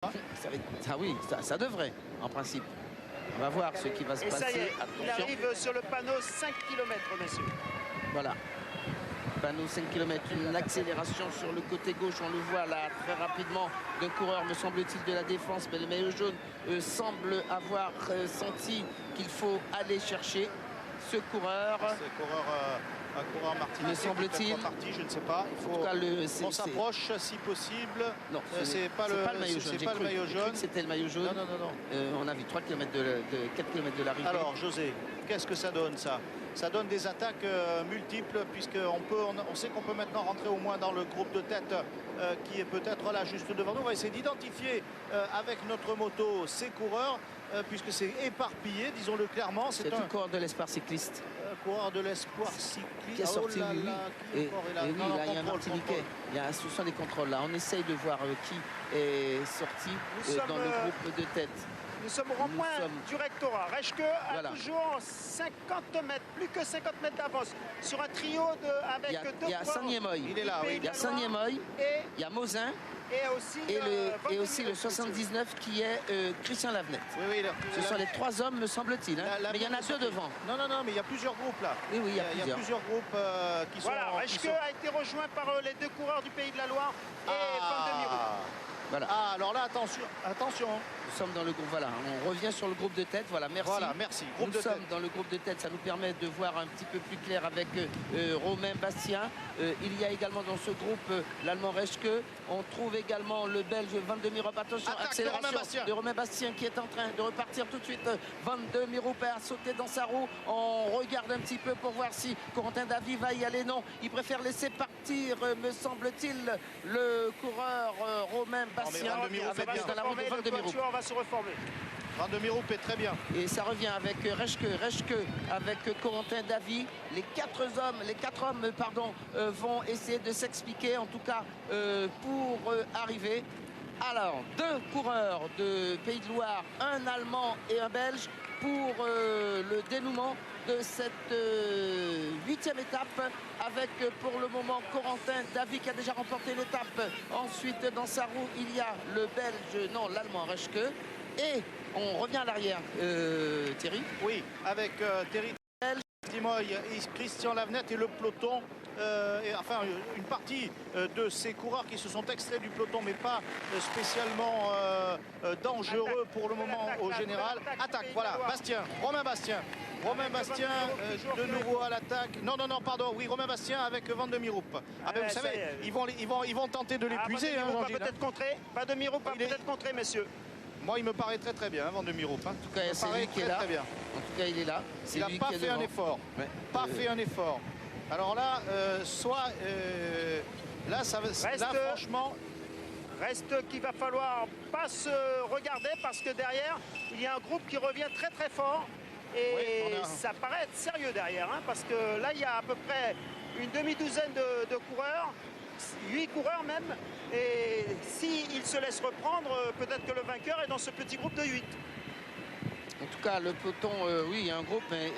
Ah oui, ça devrait, en principe. On va voir ce qui va se passer. Ça y est, attention. il arrive sur le panneau 5 km, messieurs. Voilà. Panneau 5 km, une accélération sur le côté gauche. On le voit là très rapidement d'un coureur, me semble-t-il, de la défense. Mais le maillot jaune semble avoir senti qu'il faut aller chercher ce coureur. Un coureur martinez, me semble-t-il. Je ne sais pas. Il faut qu'on s'approche si possible. Non, c'est pas le maillot jaune. C'était le maillot jaune. Non. On a vu 3 km de 4 km de l'arrivée. Alors, José, qu'est-ce que ça donne, ça? Ça donne des attaques multiples, puisqu'on sait qu'on peut maintenant rentrer au moins dans le groupe de tête qui est peut-être là juste devant nous. On va essayer d'identifier avec notre moto ces coureurs, puisque c'est éparpillé, disons-le clairement. C'est un coureur de l'espoir cycliste. Coureur de l'espoir cycliste. Qui est sorti, là, lui. Là, et là, il y a un Martiniquais. Ce sont des contrôles là. On essaye de voir qui est sorti dans le groupe de tête. Nous sommes au rond-point du rectorat. Reschke a toujours 50 mètres, plus que 50 mètres d'avance sur un trio avec deux coureurs. Il y a Saint-Niemoy. Il est là, oui. Il y a Saint-Niemoy. Il y a Mosin. Et aussi le 79 qui est Christian Lavenette. Oui, ce sont les 3 hommes, me semble-t-il. Hein. Mais il y en a 2 devant. Non, mais il y a plusieurs groupes là. Oui, il y a plusieurs groupes qui sont... Voilà, Reschke a été rejoint par les 2 coureurs du Pays de la Loire et Van de Mirou. Voilà. Ah, alors là, attention. Nous sommes dans le groupe, voilà, on revient sur le groupe de tête, voilà, merci. Voilà, merci. Nous sommes dans le groupe de tête, ça nous permet de voir un petit peu plus clair avec Romain Bastien. Il y a également dans ce groupe l'Allemand Reschke. On trouve également le Belge Van de Mirou. Attention, accélération de Romain Bastien qui est en train de repartir tout de suite. Van de Mirou a sauté dans sa roue. On regarde un petit peu pour voir si Corentin Davy va y aller. Non, il préfère laisser partir, me semble-t-il, le coureur Romain Bastien avec dans la roue de Van de Mirou. Va se reformer. Van de Mirou est très bien. Et ça revient avec Reschke avec Corentin Davy. Les 4 hommes vont essayer de s'expliquer, en tout cas pour arriver. Alors, 2 coureurs de Pays de Loire, un Allemand et un Belge pour le dénouement de cette 8e étape, avec pour le moment Corentin Davy qui a déjà remporté l'étape. Ensuite, dans sa roue, il y a le Belge, non, l'Allemand Reschke. Et on revient à l'arrière, Thierry. Oui, avec Thierry Christian Lavenette et le peloton. Enfin, une partie de ces coureurs qui se sont extraits du peloton, mais pas spécialement dangereux pour le moment au général. Attaque, voilà, Bastien, Romain Bastien. Romain Bastien de nouveau à l'attaque. Non, pardon, oui, Romain Bastien avec Van de Mirou. Ah ben, vous savez, ils vont tenter de l'épuiser. Van de Mirou peut-être contré. Van de Mirou peut-être contré, messieurs. Moi, il me paraît très bien, Van de Mirou. En tout cas, c'est lui qui est là. Très bien. En tout cas, il est là. Il n'a pas fait un effort. Pas fait un effort. Alors là, franchement... Reste qu'il va falloir pas se regarder parce que derrière, il y a un groupe qui revient très fort. Et ça paraît être sérieux derrière, hein, parce que là, il y a à peu près une demi-douzaine de coureurs, 8 coureurs même. Et s'ils se laissent reprendre, peut-être que le vainqueur est dans ce petit groupe de 8. En tout cas, le peloton, oui, il y a un groupe, mais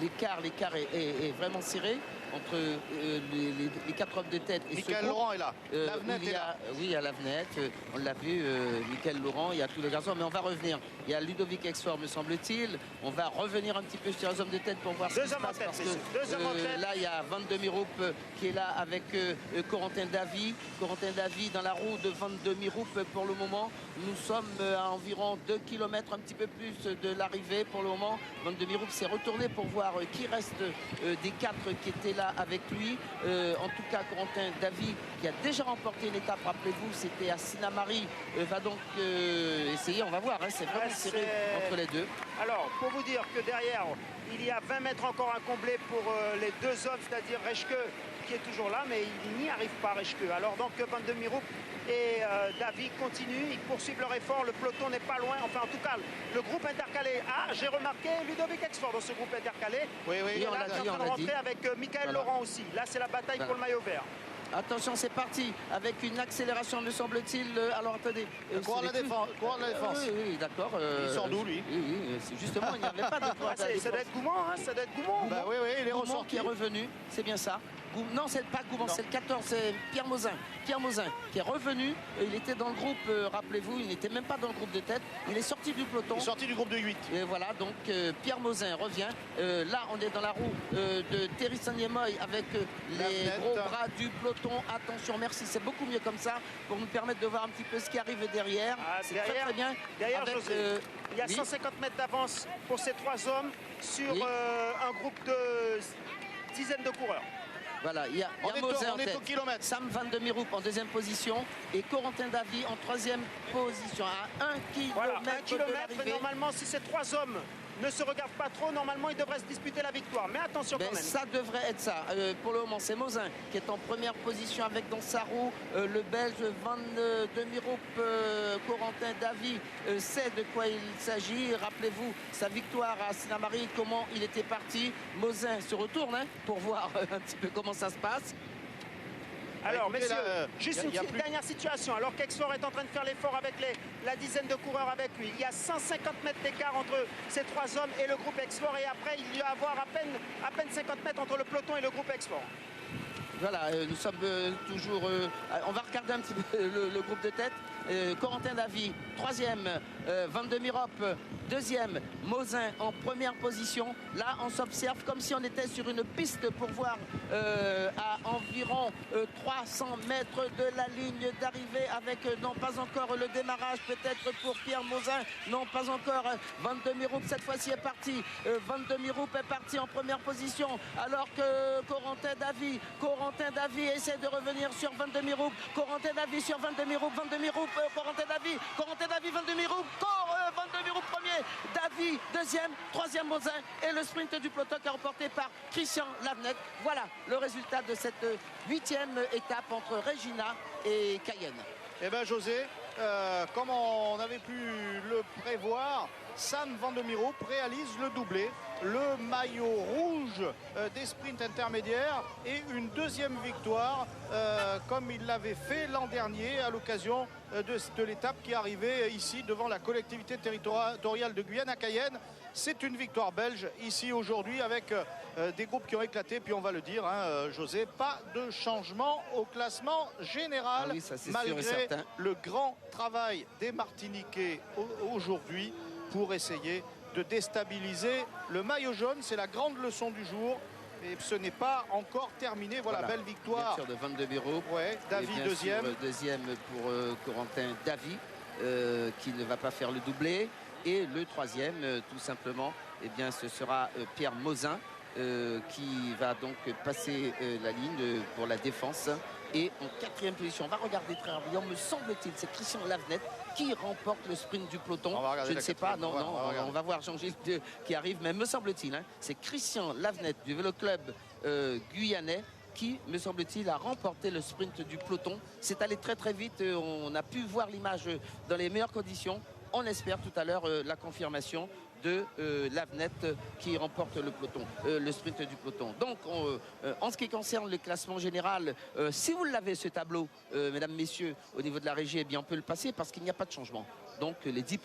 l'écart est vraiment serré entre les 4 hommes de tête et Michael Laurent est là. Lavenette est là. Oui, il y a Lavenette, on l'a vu, Michael Laurent, il y a tous les garçons, mais on va revenir. Il y a Ludovic Exfort, me semble-t-il. On va revenir un petit peu sur les hommes de tête pour voir ce qui se passe. Parce que là, il y a Van de Mirou qui est là avec Corentin Davy. Corentin Davy dans la roue de Van de Mirou pour le moment. Nous sommes à environ 2 km, un petit peu plus de l'arrivée pour le moment. Van de Mirou s'est retourné pour voir qui reste des 4 qui étaient là avec lui. En tout cas, Corentin Davy qui a déjà remporté une étape, rappelez-vous, c'était à Sinnamary, va donc essayer, on va voir, hein, c'est vraiment serré entre les 2. Alors, pour vous dire que derrière, il y a 20 mètres encore à combler pour les 2 hommes, c'est-à-dire Reschke qui est toujours là, mais il n'y arrive pas, Reschke. Alors donc Van de Mirou et Davy continuent, ils poursuivent leur effort, le peloton n'est pas loin, enfin en tout cas le groupe intercalé. Ah, j'ai remarqué Ludovic Exfort dans ce groupe intercalé. Oui, il est en train de rentrer avec Michael Laurent aussi. Là c'est la bataille pour le maillot vert. Attention, c'est parti avec une accélération, me semble-t-il. Alors attendez. Coureur de la défense. Oui, d'accord. Il sort d'où, lui? Oui, justement, il n'y avait pas de coureur de la défense. Ça doit être Goumont, hein, ça doit être Goumont. Bah oui, il est Goumont qui est revenu, c'est bien ça. Non, c'est pas Gouban, c'est le 14, c'est Pierre Mozin. Pierre Mozin qui est revenu. Il était dans le groupe, rappelez-vous, il n'était même pas dans le groupe de tête. Il est sorti du peloton. Il est sorti du groupe de 8. Et voilà, donc Pierre Mozin revient. Là, on est dans la roue de Thierry Saint-Niemoy avec les gros bras du peloton. Attention, merci, c'est beaucoup mieux comme ça pour nous permettre de voir un petit peu ce qui arrive derrière. C'est très, très bien. Derrière, José, il y a 150 mètres d'avance pour ces 3 hommes sur un groupe de dizaines de coureurs. Voilà, il y a Mozin en tête, Sam Van de Meerup en deuxième position et Corentin Davy en troisième position à 1 km. Voilà, 1 km. Normalement, si ces 3 hommes ne se regardent pas trop, normalement, ils devraient se disputer la victoire. Mais attention quand même. Ça devrait être ça. Pour le moment, c'est Mozin qui est en première position avec dans sa roue le Belge Van de Meerup. Corentin Davy sait de quoi il s'agit. Rappelez-vous sa victoire à Sinnamary, comment il était parti. Mozin se retourne pour voir un petit peu comment ça se passe. Alors, messieurs, juste une dernière situation. Alors qu'Exfort est en train de faire l'effort avec la dizaine de coureurs avec lui. Il y a 150 mètres d'écart entre ces 3 hommes et le groupe Exfort. Et après, il y a à avoir à peine 50 mètres entre le peloton et le groupe Exfort. Voilà, nous sommes toujours... on va regarder un petit peu le groupe de tête. Corentin Davy, troisième. Van de Meerup, deuxième. Mozin en première position. Là, on s'observe comme si on était sur une piste pour voir à environ 300 mètres de la ligne d'arrivée avec, non pas encore le démarrage peut-être pour Pierre Mozin. Non, pas encore. Van de Meerup, cette fois-ci, est parti. Van de Meerup est parti en première position alors que Corentin Davy essaie de revenir sur Van de Meerup. Corentin Davy sur Van de Meerup. Van de Meerup, Corentin Davy, Van de Meerup. Van de Meerup premier, Davy deuxième, troisième Mozin et le sprint du peloton qui est remporté par Christian Lavnet. Voilà le résultat de cette 8e étape entre Regina et Cayenne. Eh bien José, comme on avait pu le prévoir, Sam Van de Meerup réalise le doublé, le maillot rouge des sprints intermédiaires et une deuxième victoire comme il l'avait fait l'an dernier à l'occasion de l'étape qui arrivait ici devant la collectivité territoriale de Guyane à Cayenne. C'est une victoire belge ici aujourd'hui avec des groupes qui ont éclaté. Puis on va le dire, hein, José, pas de changement au classement général malgré le grand travail des Martiniquais aujourd'hui pour essayer de déstabiliser le maillot jaune. C'est la grande leçon du jour. Et ce n'est pas encore terminé. Voilà, belle victoire. Bien sûr, de Van de Meerup. Ouais, Davy deuxième. Deuxième pour Corentin Davy, qui ne va pas faire le doublé. Et le troisième, tout simplement, eh bien, ce sera Pierre Mozin, qui va donc passer la ligne pour la défense. Et en 4e position, on va regarder très rapidement, me semble-t-il, c'est Christian Lavnet qui remporte le sprint du peloton. Je ne sais pas, on va voir Jean-Gilles qui arrive, mais me semble-t-il, hein, c'est Christian Lavnet du Vélo Club guyanais qui, me semble-t-il, a remporté le sprint du peloton. C'est allé très très vite, on a pu voir l'image dans les meilleures conditions. On espère tout à l'heure la confirmation de Lavnet qui remporte le peloton, le sprint du peloton. Donc en ce qui concerne le classement général, si vous l'avez ce tableau, mesdames, messieurs, au niveau de la régie, eh bien on peut le passer parce qu'il n'y a pas de changement. Donc les 10